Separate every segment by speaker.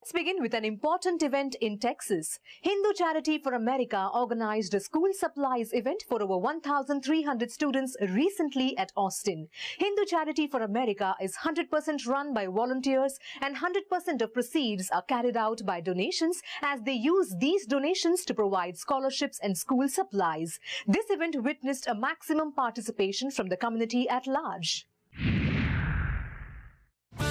Speaker 1: Let's begin with an important event in Texas. Hindu Charity for America organized a school supplies event for over 1,300 students recently at Austin. Hindu Charity for America is 100% run by volunteers and 100% of proceeds are carried out by donations as they use these donations to provide scholarships and school supplies. This event witnessed a maximum participation from the community at large.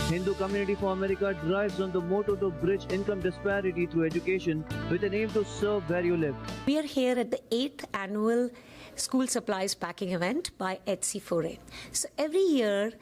Speaker 2: Hindu Community for America drives on the motto to bridge income disparity through education with an aim to serve where you live.
Speaker 3: We are here at the 8th annual school supplies packing event by HC4A. So every year,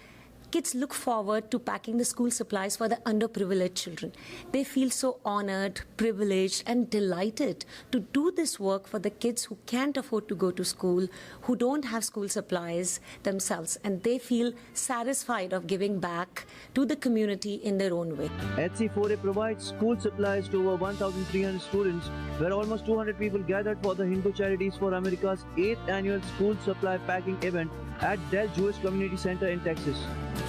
Speaker 3: kids look forward to packing the school supplies for the underprivileged children. They feel so honored, privileged, and delighted to do this work for the kids who can't afford to go to school, who don't have school supplies themselves, and they feel satisfied of giving back to the community in their own way.
Speaker 2: HC4A provides school supplies to over 1,300 students, where almost 200 people gathered for the Hindu Charities for America's 8th annual school supply packing event at Dell Jewish Community Center in Texas.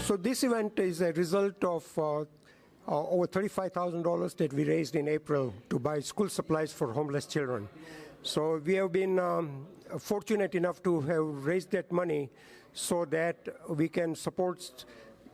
Speaker 4: So this event is a result of over $35,000 that we raised in April to buy school supplies for homeless children. So we have been fortunate enough to have raised that money so that we can support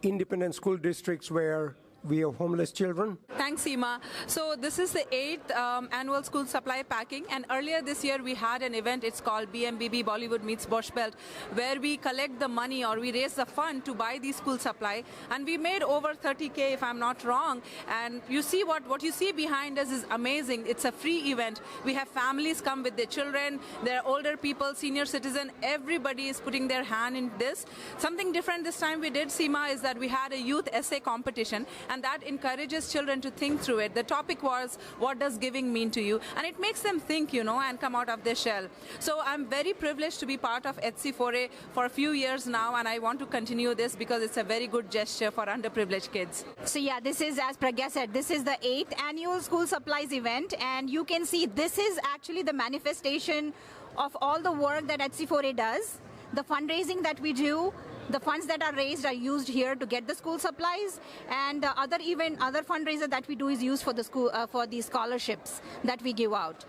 Speaker 4: independent school districts where we have homeless children.
Speaker 5: Thanks, Seema. So this is the 8th annual school supply packing, and earlier this year we had an event. It's called BMBB Bollywood Meets Bosch Belt, where we collect the money or we raise the fund to buy these school supply, and we made over 30K if I'm not wrong. And you see what you see behind us is amazing. It's a free event. We have families come with their children, there are older people, senior citizen. Everybody is putting their hand in this. Something different this time we did, Seema, is that we had a youth essay competition, and that encourages children to think through it. The topic was, what does giving mean to you? And it makes them think, and come out of their shell. So I'm very privileged to be part of HC4A for a few years now, and I want to continue this because it's a very good gesture for underprivileged kids.
Speaker 6: So yeah, this is, as Pragya said, this is the 8th annual school supplies event, and you can see this is actually the manifestation of all the work that HC4A does, the fundraising that we do. The funds that are raised are used here to get the school supplies, and the other fundraiser that we do is used for the school for the scholarships that we give out.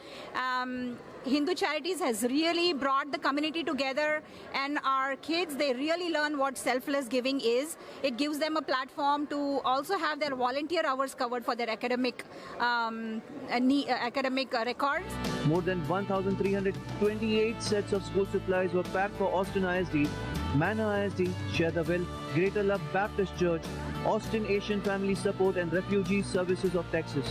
Speaker 6: Hindu Charities has really brought the community together, and our kids, they really learn what selfless giving is. It gives them a platform to also have their volunteer hours covered for their academic records.
Speaker 2: More than 1,328 sets of school supplies were packed for Austin ISD, Manor ISD, Shetherville, Greater Love Baptist Church, Austin Asian Family Support and Refugee Services of Texas.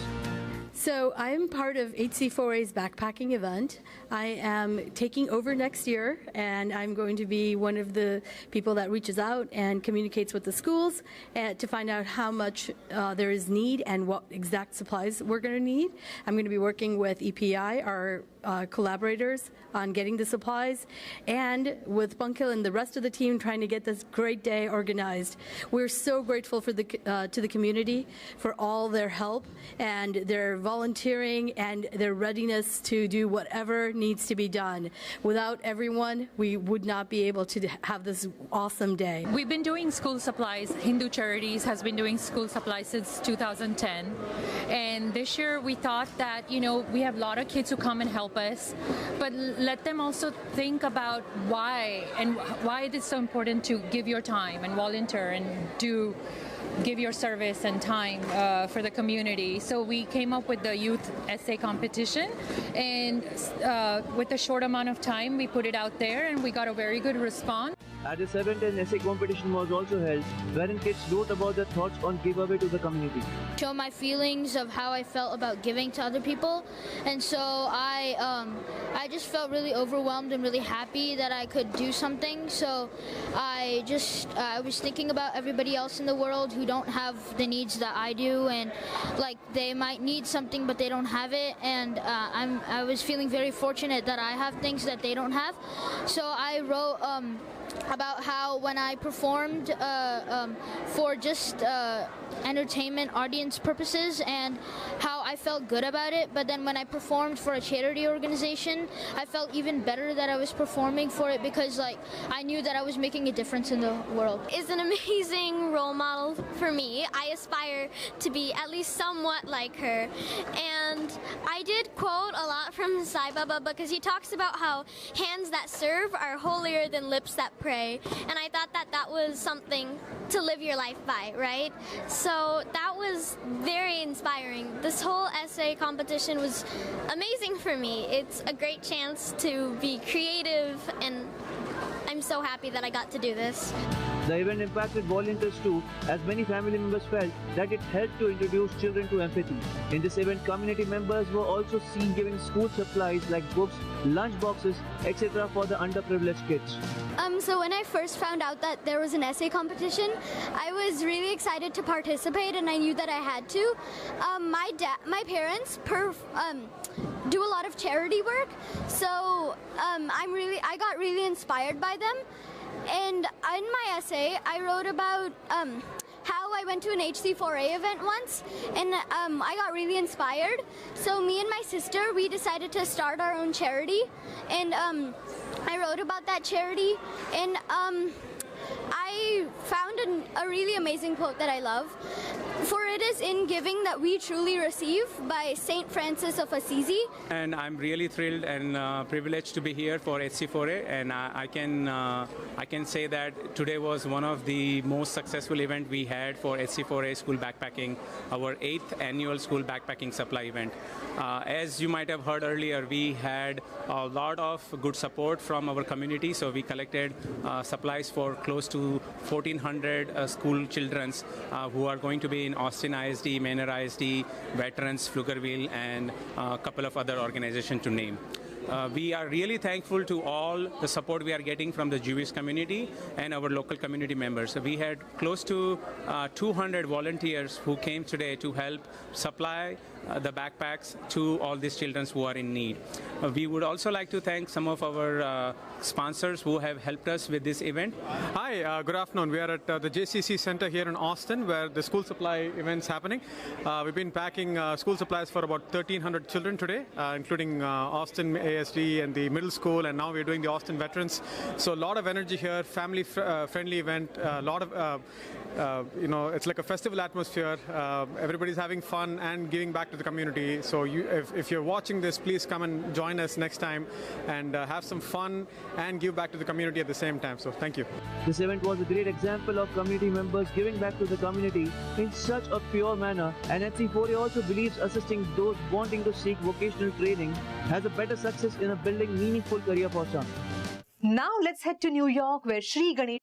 Speaker 7: So I am part of HC4A's backpacking event. I am taking over next year, and I'm going to be one of the people that reaches out and communicates with the schools to find out how much there is need and what exact supplies we're going to need. I'm going to be working with EPI, our collaborators, on getting the supplies, and with Punkil and the rest of the team trying to get this great day organized. We're so grateful for to the community for all their help and their volunteering and their readiness to do whatever needs to be done. Without everyone, we would not be able to have this awesome day.
Speaker 8: We've been doing school supplies. Hindu Charities has been doing school supplies since 2010. And this year we thought that, we have a lot of kids who come and help us, but let them also think about why it is so important to give your time and volunteer and give your service and time for the community. So we came up with the youth essay competition, and with a short amount of time we put it out there and we got a very good response.
Speaker 2: At this event, an essay competition was also held, wherein kids wrote about their thoughts on giveaway to the community.
Speaker 9: Show my feelings of how I felt about giving to other people, and so I just felt really overwhelmed and really happy that I could do something. So I was thinking about everybody else in the world who don't have the needs that I do, and they might need something but they don't have it, and I was feeling very fortunate that I have things that they don't have. So I wrote about how when I performed for just entertainment audience purposes, and how I felt good about it, but then when I performed for a charity organization, I felt even better that I was performing for it because like I knew that I was making a difference in the world.
Speaker 10: Is an amazing role model for me. I aspire to be at least somewhat like her. And I did quote a lot from Sai Baba because he talks about how hands that serve are holier than lips that pray. And I thought that that was something to live your life by, right? So that was very inspiring. This whole essay competition was amazing for me. It's a great chance to be creative, and I'm so happy that I got to do this.
Speaker 2: The event impacted volunteers too, as many family members felt that it helped to introduce children to empathy. In this event, community members were also seen giving school supplies like books, lunch boxes, etc. for the underprivileged kids.
Speaker 10: So when I first found out that there was an essay competition, I was really excited to participate, and I knew that I had to. My parents do a lot of charity work, so I got really inspired by them. And in my essay, I wrote about how I went to an HC4A event once, and I got really inspired. So me and my sister, we decided to start our own charity, and I wrote about that charity, and I found a really amazing quote that I love. For it is in giving that we truly receive, by St. Francis of Assisi.
Speaker 11: And I'm really thrilled and privileged to be here for HC4A, and I can say that today was one of the most successful event we had for HC4A School Backpacking, our 8th annual school backpacking supply event. As you might have heard earlier, we had a lot of good support from our community, so we collected supplies for close to 1,400 school children who are going to be in Austin ISD, Manor ISD, Veterans, Pflugerville, and a couple of other organizations to name. We are really thankful to all the support we are getting from the Jewish community and our local community members. We had close to 200 volunteers who came today to help supply the backpacks to all these children who are in need. We would also like to thank some of our sponsors who have helped us with this event.
Speaker 12: Hi, good afternoon. We are at the JCC Center here in Austin, where the school supply event's happening. We've been packing school supplies for about 1,300 children today, including Austin ASD and the middle school, and now we're doing the Austin Veterans. So a lot of energy here, family-friendly event, a lot of, it's like a festival atmosphere. Everybody's having fun and giving back to the community. So if you're watching this, please come and join us next time and have some fun and give back to the community at the same time. So thank you.
Speaker 2: This event was a great example of community members giving back to the community in such a pure manner, and HC4A also believes assisting those wanting to seek vocational training has a better success in a building meaningful career for some.
Speaker 1: Now let's head to New York, where Sri Ganesh